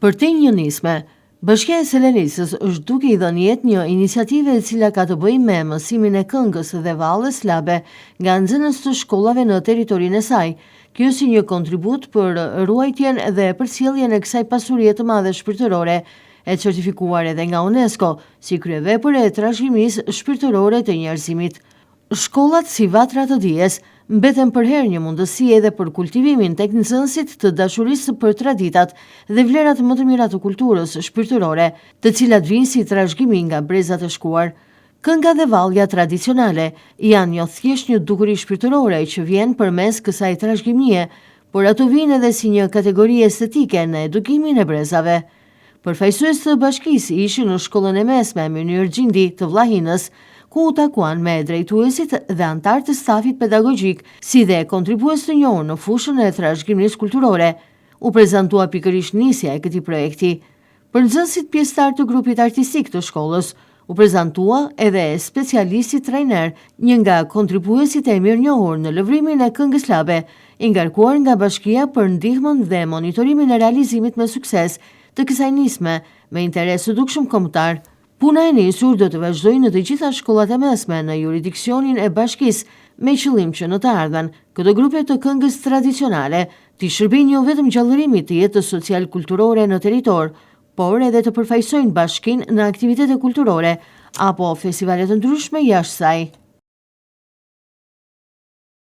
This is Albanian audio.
Për të një nisme, Bashkia e Selenisës është duke I dhënë jetë një iniciative e cila ka të bëjë me mësimin e këngës dhe vallës slabe nga nxënës të shkollave në territorinë e saj. Kjo si një kontribut për ruajtjen dhe përcjelljen e kësaj pasurie të madhe shpirtërore, e certifikuar edhe nga UNESCO si kryevepër e trashëgimisë shpirtërore të njerëzimit. Shkollat si Vatra të Dijes mbeten për herë një mundësi edhe për kultivimin tek nxënësit të dashurisë për traditat dhe vlerat më të mira të kulturës shpirtërore, të cilat vijnë si trashëgimi nga brezat e shkuar. Kënga dhe vallja tradicionale janë jo thjesht një dukuri shpirtërore që vjen përmes kësaj trashëgimie, por ato vijnë edhe si një kategori estetike në edukimin e brezave. Përfaqësues të bashkisë ishin në shkollën e mesme Mynir Xhindi të Vllahinës, ku u takuan me drejtuesit dhe antarë të stafit pedagogjik, si dhe kontribues të njohur në fushën e trashëgimisë kulturore. U prezantua pikërisht nisja e këtij projekti. Për nxënësit pjesëtar të grupit artistik të shkollës, u prezantua edhe specialisti trajner, një nga kontribuesit e mirënjohur në lëvrimin e këngës slabe, I ngarkuar nga bashkia për ndihmën dhe monitorimin e realizimit me sukses të kësaj nisme me interes të dukshëm kombëtar. Puna e nisur do të vazhdojë në të gjitha shkollat e mesme në jurisdiksionin e bashkisë, me qëllim që në të ardhmen këto grupe të këngës tradicionale të shërbejnë jo vetëm gjallërimit të jetës social-kulturore në territor, por edhe të përfaqësojnë bashkinë në aktivitete kulturore apo festivale të ndryshme jashtë saj.